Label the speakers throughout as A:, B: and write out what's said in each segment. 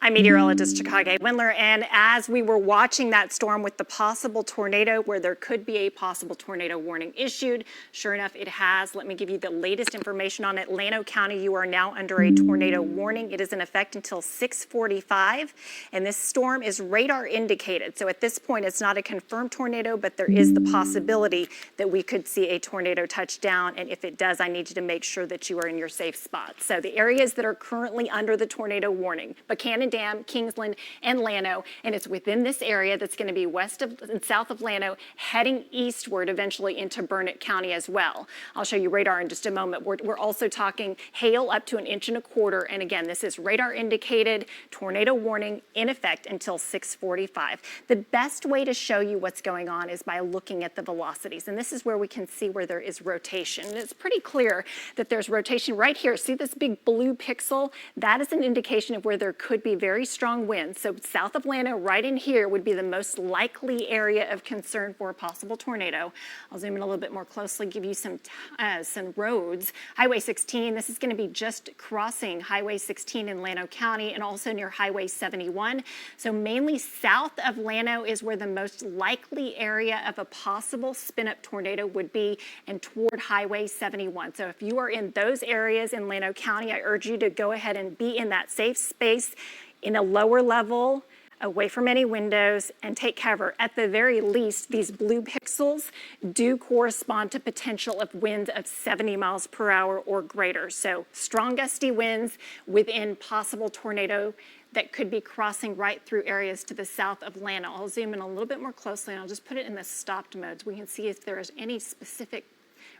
A: I'm meteorologist Chicago Windler, and as we were watching that storm with the possible tornado where there could be a possible tornado warning issued, sure enough it has. Let me give you the latest information on it. Llano County, you are now under a tornado warning. It is in effect until 6:45, and this storm is radar indicated. So at this point it's not a confirmed tornado, but there is the possibility that we could see a tornado touch down, and if it does, I need you to make sure that you are in your safe spot. So the areas that are currently under the tornado warning: Buchanan Dam, Kingsland, and Llano, and it's within this area that's going to be west of and south of Llano, heading eastward eventually into Burnett County as well. I'll show you radar in just a moment. We're also talking hail up to 1.25 inches, and again, this is radar indicated, tornado warning in effect until 6:45. The best way to show you what's going on is by looking at the velocities, and this is where we can see where there is rotation. And it's pretty clear that there's rotation right here. See this big blue pixel? That is an indication of where there could be very strong winds. So south of Llano, right in here, would be the most likely area of concern for a possible tornado. I'll zoom in a little bit more closely, give you some roads. Highway 16, this is going to be just crossing Highway 16 in Llano County and also near Highway 71. So mainly south of Llano is where the most likely area of a possible spin-up tornado would be, and toward Highway 71. So if you are in those areas in Llano County, I urge you to go ahead and be in that safe space in a lower level, away from any windows, and take cover. At the very least, these blue pixels do correspond to potential of winds of 70 miles per hour or greater. So strong gusty winds within possible tornado that could be crossing right through areas to the south of Llano. I'll zoom in a little bit more closely, and I'll just put it in the stopped mode so we can see if there is any specific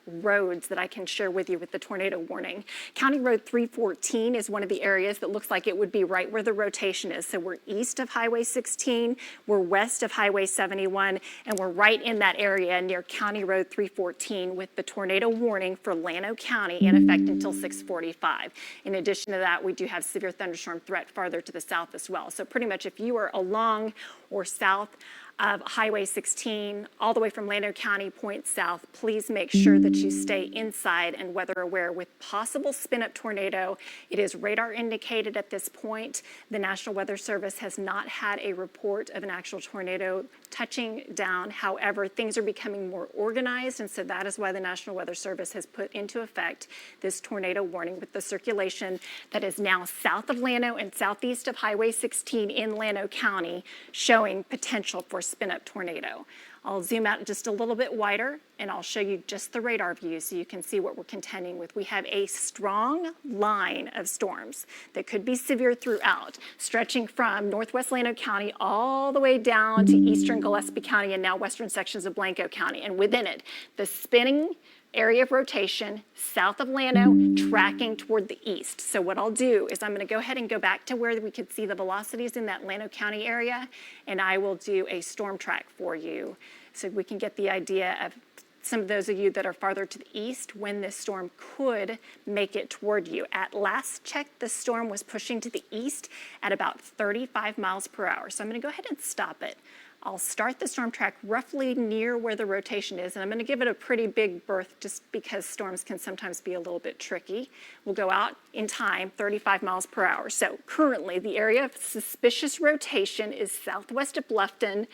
A: roads that I can share with you with the tornado warning. County Road 314 is one of the areas that looks like it would be right where the rotation is. So we're east of Highway 16, we're west of Highway 71, and we're right in that area near County Road 314 with the tornado warning for Llano County in effect until 6:45. In addition to that, we do have severe thunderstorm threat farther to the south as well. So pretty much if you are along or south of Highway 16, all the way from Llano County, point south, please make sure that you stay inside and weather aware with possible spin-up tornado. It is radar indicated at this point. The National Weather Service has not had a report of an actual tornado touching down. However, things are becoming more organized, and so that is why the National Weather Service has put into effect this tornado warning with the circulation that is now south of Llano and southeast of Highway 16 in Llano County, showing potential for spin-up tornado. I'll zoom out just a little bit wider, and I'll show you just the radar view so you can see what we're contending with. We have a strong line of storms that could be severe throughout, stretching from northwest Llano County all the way down to eastern Gillespie County and now western sections of Blanco County. And within it, the spinning area of rotation south of Llano, tracking toward the east. So what I'll do is I'm going to go ahead and go back to where we could see the velocities in that Llano County area, and I will do a storm track for you so we can get the idea of some of those of you that are farther to the east when this storm could make it toward you. At last check, the storm was pushing to the east at about 35 miles per hour. So I'm going to go ahead and stop it. I'll start the storm track roughly near where the rotation is, and I'm going to give it a pretty big berth just because storms can sometimes be a little bit tricky. We'll go out in time, 35 miles per hour. So currently, the area of suspicious rotation is southwest of Bluffton,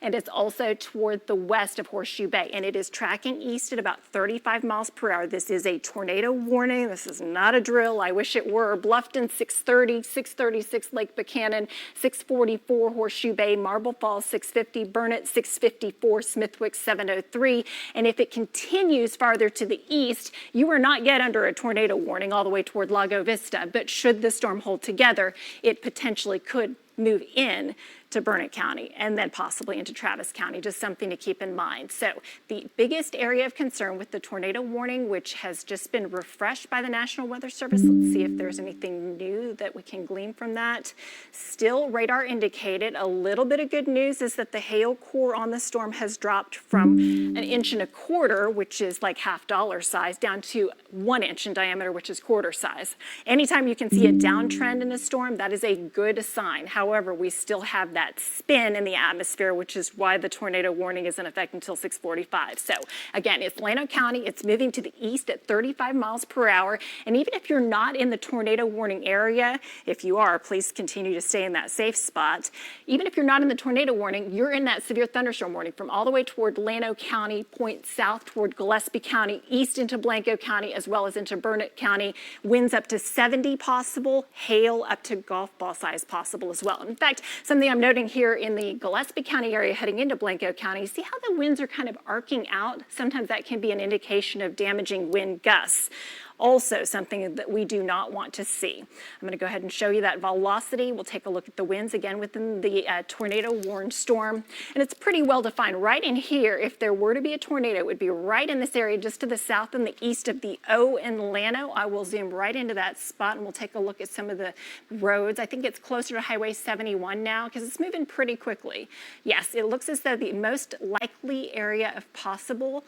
A: and it's also toward the west of Horseshoe Bay, and it is tracking east at about 35 miles per hour. This is a tornado warning. This is not a drill. I wish it were. Bluffton, 630, 636 Lake Buchanan, 644 Horseshoe Bay, Marble Falls, 650 Burnett, 654 Smithwick, 703. And if it continues farther to the east, you are not yet under a tornado warning all the way toward Lago Vista. But should the storm hold together, it potentially could move in to Burnett County and then possibly into Travis County, just something to keep in mind. So the biggest area of concern with the tornado warning, which has just been refreshed by the National Weather Service, let's see if there's anything new that we can glean from that. Still radar indicated. A little bit of good news is that the hail core on the storm has dropped from 1.25 inches, which is like half dollar size, down to 1 inch in diameter, which is quarter size. Anytime you can see a downtrend in a storm, that is a good sign. However, we still have that that spin in the atmosphere, which is why the tornado warning is in effect until 6:45. So again, it's Llano County. It's moving to the east at 35 miles per hour. And even if you're not in the tornado warning area, if you are, please continue to stay in that safe spot. Even if you're not in the tornado warning, you're in that severe thunderstorm warning from all the way toward Llano County, point south toward Gillespie County, east into Blanco County, as well as into Burnett County. Winds up to 70 possible, hail up to golf ball size possible as well. In fact, something I'm noting here in the Gillespie County area heading into Blanco County, see how the winds are kind of arcing out? Sometimes that can be an indication of damaging wind gusts. Also something that we do not want to see. I'm going to go ahead and show you that velocity. We'll take a look at the winds again within the tornado warned storm. And it's pretty well defined. Right in here, if there were to be a tornado, it would be right in this area just to the south and the east of the O in Llano. I will zoom right into that spot and we'll take a look at some of the roads. I think it's closer to Highway 71 now because it's moving pretty quickly. Yes, it looks as though the most likely area of possible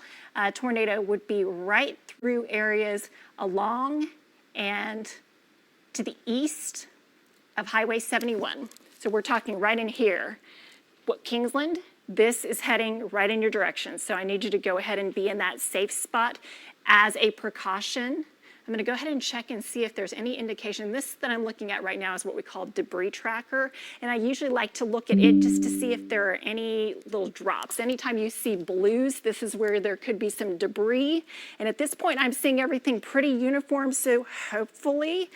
A: tornado would be right through areas along and to the east of Highway 71. So we're talking right in here. What, Kingsland? This is heading right in your direction. So I need you to go ahead and be in that safe spot as a precaution. I'm going to go ahead and check and see if there's any indication. This that I'm looking at right now is what we call debris tracker. And I usually like to look at it just to see if there are any little drops. Anytime you see blues, this is where there could be some debris. And at this point, I'm seeing everything pretty uniform. So hopefully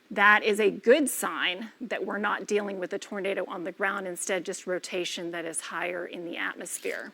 A: that is a good sign that we're not dealing with a tornado on the ground, instead just rotation that is higher in the atmosphere.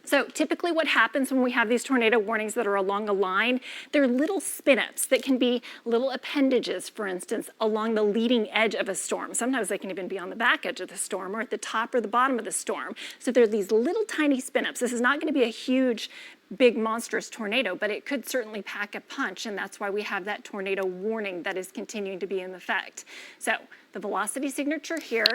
A: So typically what happens when we have these tornado warnings that are along a line, they're little spin-ups that can be little appendages, for instance, along the leading edge of a storm. Sometimes they can even be on the back edge of the storm or at the top or the bottom of the storm. So there are these little tiny spin-ups. This is not going to be a huge, big, monstrous tornado, but it could certainly pack a punch, and that's why we have that tornado warning that is continuing to be in effect. So the velocity signature here.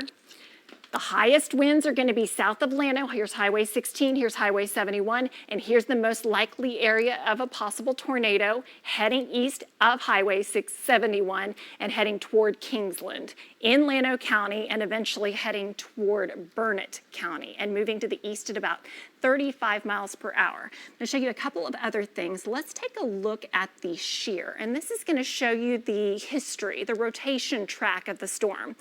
A: The highest winds are going to be south of Llano. Here's Highway 16, here's Highway 71, and here's the most likely area of a possible tornado heading east of Highway 671 and heading toward Kingsland in Llano County and eventually heading toward Burnett County and moving to the east at about 35 miles per hour. I'm going to show you a couple of other things. Let's take a look at the shear, and this is going to show you the history, the rotation track of the storm.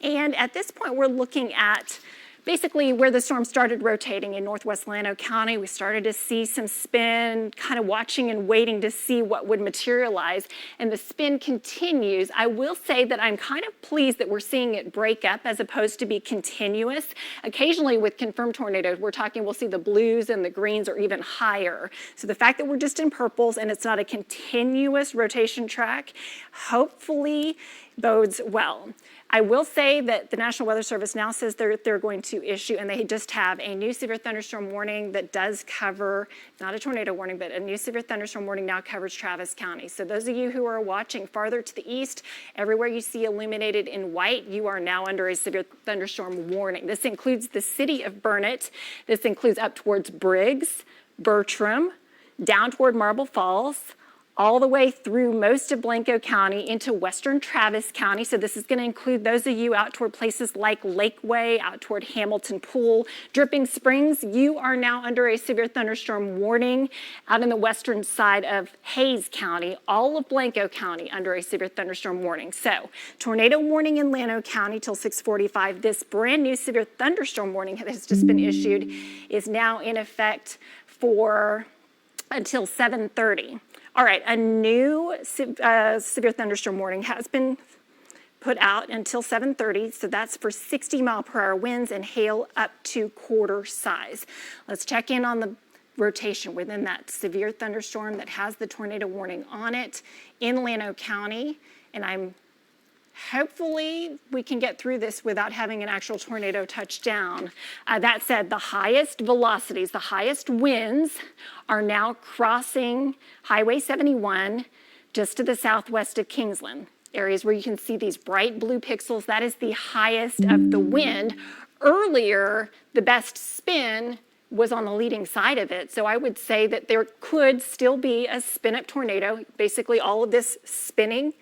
A: And at this point, we're looking at basically where the storm started rotating in northwest Llano County. We started to see some spin, kind of watching and waiting to see what would materialize, and the spin continues. I will say that I'm kind of pleased that we're seeing it break up as opposed to be continuous. Occasionally with confirmed tornadoes, we'll see the blues and the greens are even higher. So the fact that we're just in purples and it's not a continuous rotation track, hopefully bodes well. I will say that the National Weather Service now says they're going to issue, and they just have a new severe thunderstorm warning that does cover, not a tornado warning, but a new severe thunderstorm warning now covers Travis County. So those of you who are watching farther to the east, everywhere you see illuminated in white, you are now under a severe thunderstorm warning. This includes the city of Burnett. This includes up towards Briggs, Bertram, down toward Marble Falls, all the way through most of Blanco County into western Travis County. So this is going to include those of you out toward places like Lakeway, out toward Hamilton Pool, Dripping Springs. You are now under a severe thunderstorm warning. Out in the western side of Hayes County, all of Blanco County under a severe thunderstorm warning. So tornado warning in Llano County till 6:45. This brand new severe thunderstorm warning that has just been issued is now in effect for until 7:30. All right, a new severe thunderstorm warning has been put out until 7:30, so that's for 60-mile-per-hour winds and hail up to quarter size. Let's check in on the rotation within that severe thunderstorm that has the tornado warning on it in Llano County, and hopefully we can get through this without having an actual tornado touch down. That said, the highest velocities, the highest winds are now crossing Highway 71 just to the southwest of Kingsland. Areas where you can see these bright blue pixels, that is the highest of the wind. Earlier, the best spin was on the leading side of it, so I would say that there could still be a spin-up tornado. Basically, all of this spinning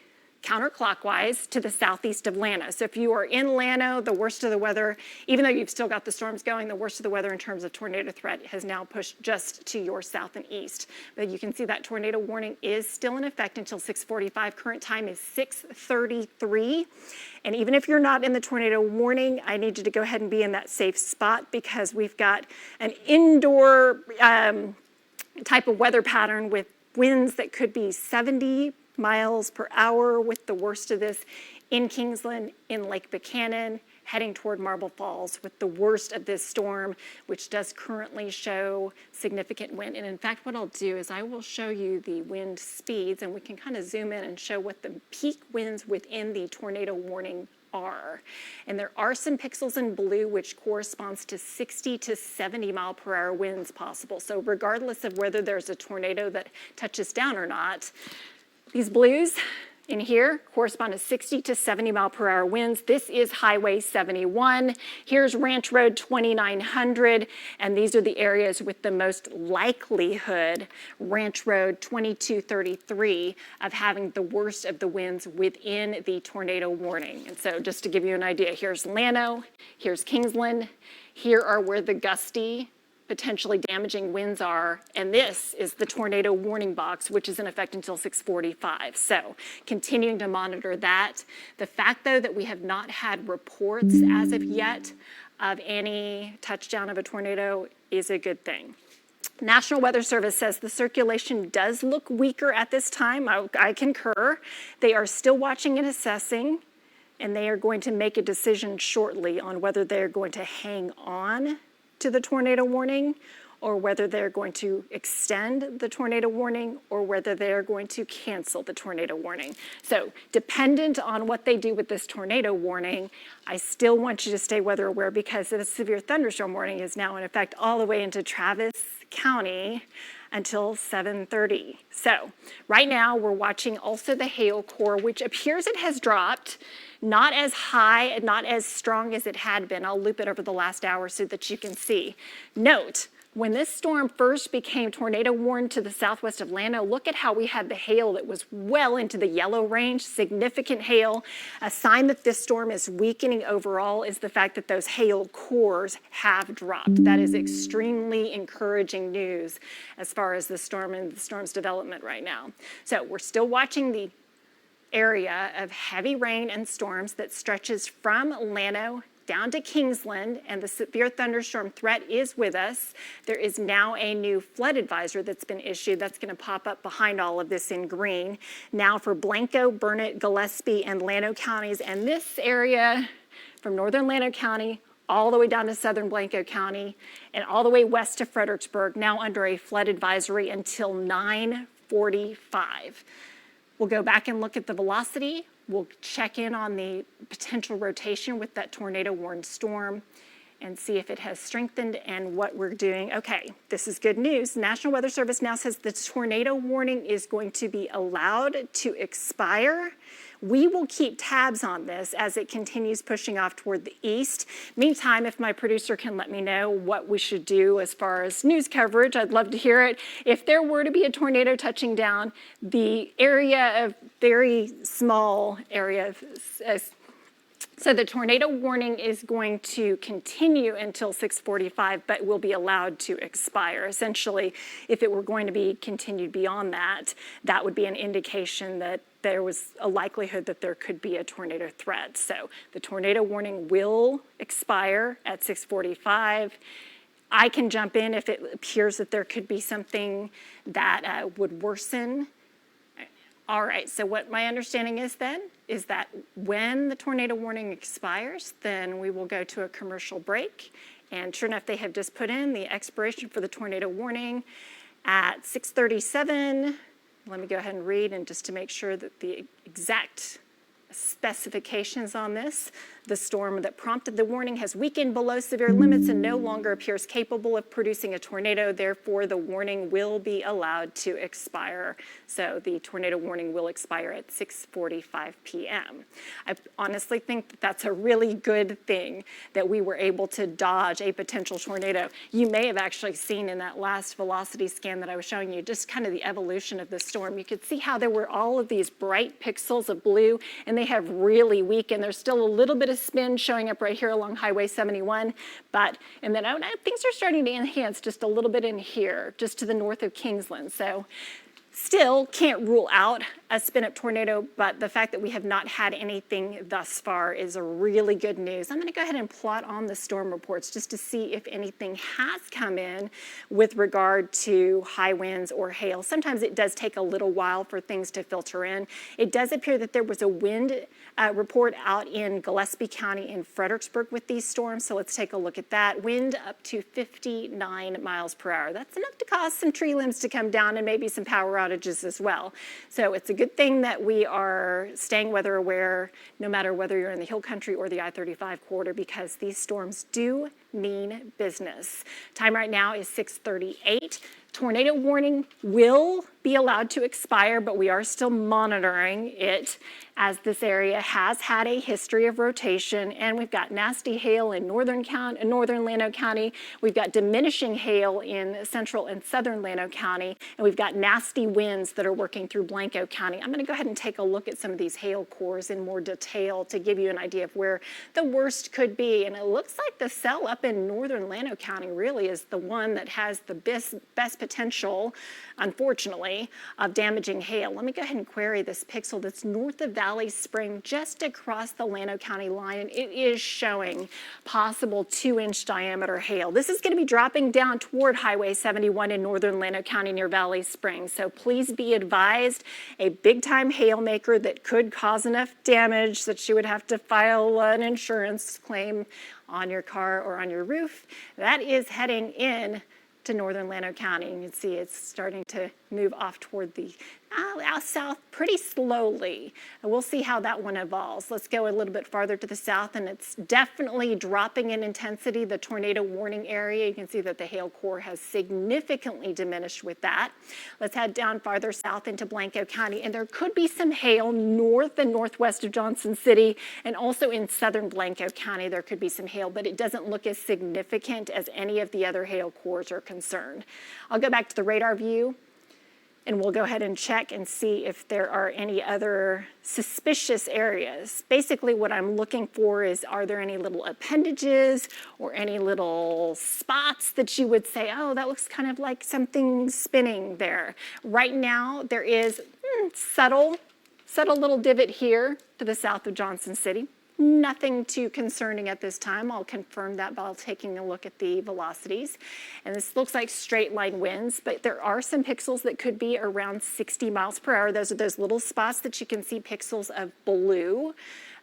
A: counterclockwise to the southeast of Llano. So if you are in Llano, the worst of the weather, even though you've still got the storms going, the worst of the weather in terms of tornado threat has now pushed just to your south and east. But you can see that tornado warning is still in effect until 6:45. Current time is 6:33. And even if you're not in the tornado warning, I need you to go ahead and be in that safe spot because we've got an indoor type of weather pattern with winds that could be 70 miles per hour, with the worst of this in Kingsland, in Lake Buchanan, heading toward Marble Falls, with the worst of this storm, which does currently show significant wind. And in fact, what I'll do is I will show you the wind speeds, and we can kind of zoom in and show what the peak winds within the tornado warning are. And there are some pixels in blue, which corresponds to 60 to 70 mile per hour winds possible. So regardless of whether there's a tornado that touches down or not, these blues in here correspond to 60 to 70 mile per hour winds. This is Highway 71. Here's Ranch Road 2900, and these are the areas with the most likelihood, Ranch Road 2233, of having the worst of the winds within the tornado warning. And so just to give you an idea, here's Llano, here's Kingsland, here are where the gusty, potentially damaging winds are, and this is the tornado warning box, which is in effect until 6:45. So continuing to monitor that. The fact, though, that we have not had reports as of yet of any touchdown of a tornado is a good thing. National Weather Service says the circulation does look weaker at this time. I concur. They are still watching and assessing, and they are going to make a decision shortly on whether they're going to hang on to the tornado warning, or whether they're going to extend the tornado warning, or whether they're going to cancel the tornado warning. So dependent on what they do with this tornado warning, I still want you to stay weather aware because the severe thunderstorm warning is now in effect all the way into Travis County until 7:30. So right now we're watching also the hail core, which appears it has dropped. Not as high, not as strong as it had been. I'll loop it over the last hour so that you can see. Note, when this storm first became tornado warned to the southwest of Llano, look at how we had the hail that was well into the yellow range, significant hail. A sign that this storm is weakening overall is the fact that those hail cores have dropped. That is extremely encouraging news as far as the storm and the storm's development right now. So we're still watching the area of heavy rain and storms that stretches from Llano down to Kingsland, and the severe thunderstorm threat is with us. There is now a new flood advisory that's been issued that's going to pop up behind all of this in green. Now for Blanco, Burnett, Gillespie, and Llano counties, and this area from northern Llano County all the way down to southern Blanco County and all the way west to Fredericksburg, now under a flood advisory until 9:45. We'll go back and look at the velocity. We'll check in on the potential rotation with that tornado warned storm and see if it has strengthened and what we're doing. Okay, this is good news. National Weather Service now says the tornado warning is going to be allowed to expire. We will keep tabs on this as it continues pushing off toward the east. Meantime, if my producer can let me know what we should do as far as news coverage, I'd love to hear it. If there were to be a tornado touching down, the area of very small area so the tornado warning is going to continue until 6:45, but will be allowed to expire. Essentially, if it were going to be continued beyond that, that would be an indication that there was a likelihood that there could be a tornado threat. So the tornado warning will expire at 6:45. I can jump in if it appears that there could be something that would worsen. All right, so what my understanding is then is that when the tornado warning expires, then we will go to a commercial break. And sure enough, they have just put in the expiration for the tornado warning at 6:37. Let me go ahead and read, and just to make sure that the exact specifications on this. The storm that prompted the warning has weakened below severe limits and no longer appears capable of producing a tornado. Therefore, the warning will be allowed to expire. So the tornado warning will expire at 6:45 p.m. I honestly think that that's a really good thing that we were able to dodge a potential tornado. You may have actually seen in that last velocity scan that I was showing you just kind of the evolution of the storm. You could see how there were all of these bright pixels of blue, and they have really weakened. There's still a little bit of spin showing up right here along Highway 71, and then things are starting to enhance just a little bit in here, just to the north of Kingsland. So still can't rule out a spin-up tornado, but the fact that we have not had anything thus far is a really good news. I'm going to go ahead and plot on the storm reports just to see if anything has come in with regard to high winds or hail. Sometimes it does take a little while for things to filter in. It does appear that there was a wind report out in Gillespie County in Fredericksburg with these storms, so let's take a look at that. Wind up to 59 miles per hour. That's enough to cause some tree limbs to come down and maybe some power outages as well. So it's a good thing that we are staying weather aware no matter whether you're in the hill country or the I-35 corridor, because these storms do mean business. Time right now is 6:38. Tornado warning will be allowed to expire, but we are still monitoring it as this area has had a history of rotation, and we've got nasty hail in northern Llano County. We've got diminishing hail in central and southern Llano County, and we've got nasty winds that are working through Blanco County. I'm going to go ahead and take a look at some of these hail cores in more detail to give you an idea of where the worst could be. And it looks like the cell up in northern Llano County really is the one that has the best potential, unfortunately, of damaging hail. Let me go ahead and query this pixel that's north of Valley Spring, just across the Llano County line, and it is showing possible 2-inch diameter hail. This is going to be dropping down toward Highway 71 in northern Llano County near Valley Spring. So please be advised, a big-time hail maker that could cause enough damage that you would have to file an insurance claim on your car or on your roof, that is heading in to northern Llano County. You can see it's starting to move off toward the out south pretty slowly. And we'll see how that one evolves. Let's go a little bit farther to the south, and it's definitely dropping in intensity, the tornado warning area. You can see that the hail core has significantly diminished with that. Let's head down farther south into Blanco County, and there could be some hail north and northwest of Johnson City, and also in southern Blanco County there could be some hail, but it doesn't look as significant as any of the other hail cores are concerned. I'll go back to the radar view, and we'll go ahead and check and see if there are any other suspicious areas. Basically what I'm looking for is, are there any little appendages or any little spots that you would say, oh, that looks kind of like something spinning there. Right now there is subtle little divot here to the south of Johnson City. Nothing too concerning at this time. I'll confirm that by taking a look at the velocities. And this looks like straight line winds, but there are some pixels that could be around 60 miles per hour. Those are those little spots that you can see pixels of blue,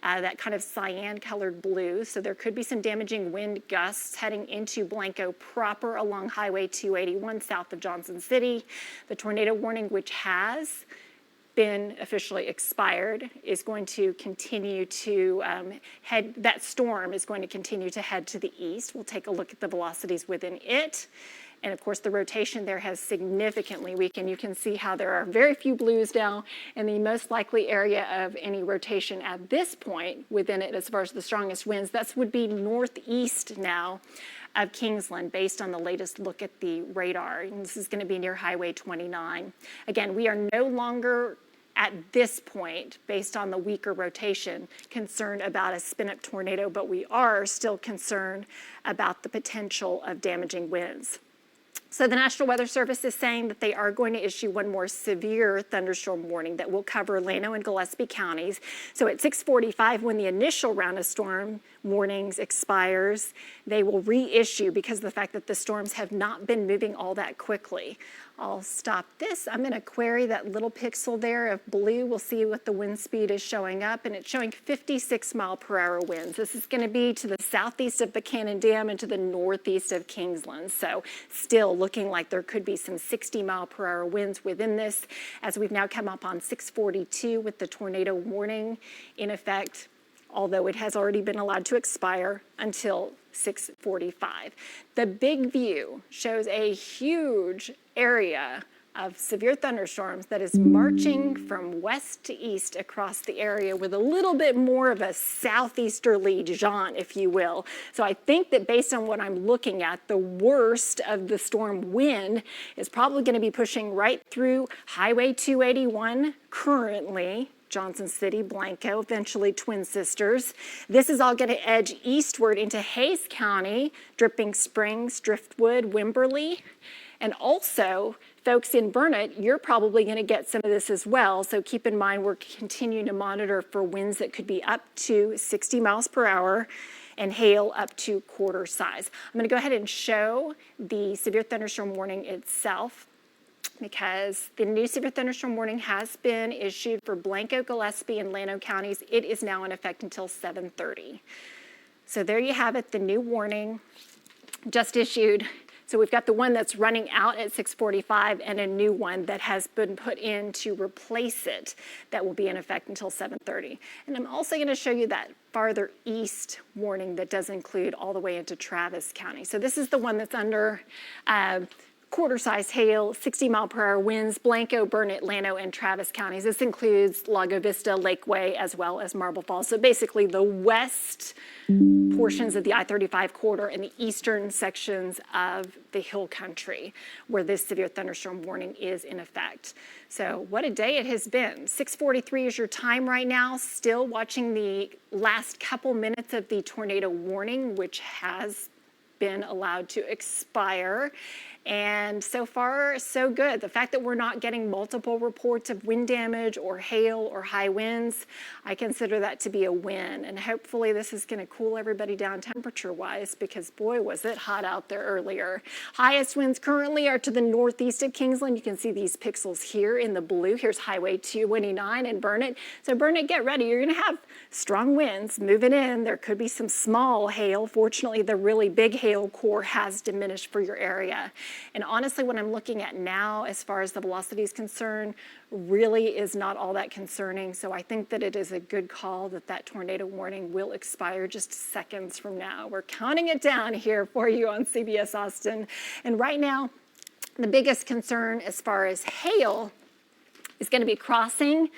A: that kind of cyan colored blue. So there could be some damaging wind gusts heading into Blanco proper along Highway 281 south of Johnson City. The tornado warning, which has been officially expired, is going to continue to that storm is going to continue to head to the east. We'll take a look at the velocities within it. And of course the rotation there has significantly weakened. You can see how there are very few blues now, and the most likely area of any rotation at this point within it, as far as the strongest winds, that would be northeast now of Kingsland, based on the latest look at the radar. And this is going to be near Highway 29. Again, we are no longer at this point, based on the weaker rotation, concerned about a spin-up tornado, but we are still concerned about the potential of damaging winds. So the National Weather Service is saying that they are going to issue one more severe thunderstorm warning that will cover Llano and Gillespie counties. So at 6:45, when the initial round of storm warnings expires, they will reissue, because of the fact that the storms have not been moving all that quickly. I'll stop this. I'm going to query that little pixel there of blue. We'll see what the wind speed is showing up, and it's showing 56-mile-per-hour winds. This is going to be to the southeast of Buchanan Dam and to the northeast of Kingsland. So still looking like there could be some 60-mile-per-hour winds within this, as we've now come up on 6:42 with the tornado warning in effect, although it has already been allowed to expire until 6:45. The big view shows a huge area of severe thunderstorms that is marching from west to east across the area with a little bit more of a southeasterly jaunt, if you will. So I think that based on what I'm looking at, the worst of the storm wind is probably going to be pushing right through Highway 281 currently, Johnson City, Blanco, eventually Twin Sisters. This is all going to edge eastward into Hays County, Dripping Springs, Driftwood, Wimberley, and also folks in Burnett, you're probably going to get some of this as well. So keep in mind we're continuing to monitor for winds that could be up to 60 miles per hour and hail up to quarter size. I'm going to go ahead and show the severe thunderstorm warning itself, because the new severe thunderstorm warning has been issued for Blanco, Gillespie, and Llano counties. It is now in effect until 7:30. So there you have it, the new warning just issued. So we've got the one that's running out at 6:45 and a new one that has been put in to replace it that will be in effect until 7:30. And I'm also going to show you that farther east warning that does include all the way into Travis County. So this is the one that's under quarter-size hail, 60-mile-per-hour winds, Blanco, Burnett, Llano, and Travis counties. This includes Lago Vista, Lakeway, as well as Marble Falls. So basically the west portions of the I-35 corridor and the eastern sections of the hill country where this severe thunderstorm warning is in effect. So what a day it has been. 6:43 is your time right now. Still watching the last couple minutes of the tornado warning, which has been allowed to expire. And so far, so good. The fact that we're not getting multiple reports of wind damage or hail or high winds, I consider that to be a win. And hopefully this is going to cool everybody down temperature-wise, because boy, was it hot out there earlier. Highest winds currently are to the northeast of Kingsland. You can see these pixels here in the blue. Here's Highway 229 in Burnett. So Burnett, get ready. You're going to have strong winds moving in. There could be some small hail. Fortunately, the really big hail core has diminished for your area. And honestly, what I'm looking at now as far as the velocity is concerned really is not all that concerning. So I think that it is a good call that that tornado warning will expire just seconds from now. We're counting it down here for you on CBS Austin. And right now, the biggest concern as far as hail is going to be crossing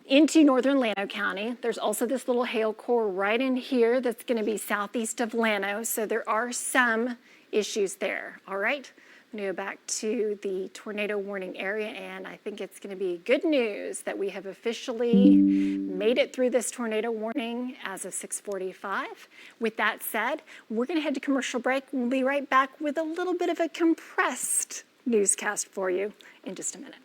A: into northern Llano County. There's also this little hail core right in here that's going to be southeast of Llano. So there are some issues there. All right, I'm going to go back to the tornado warning area, and I think it's going to be good news that we have officially made it through this tornado warning as of 6:45. With that said, we're going to head to commercial break. We'll be right back with a little bit of a compressed newscast for you in just a minute.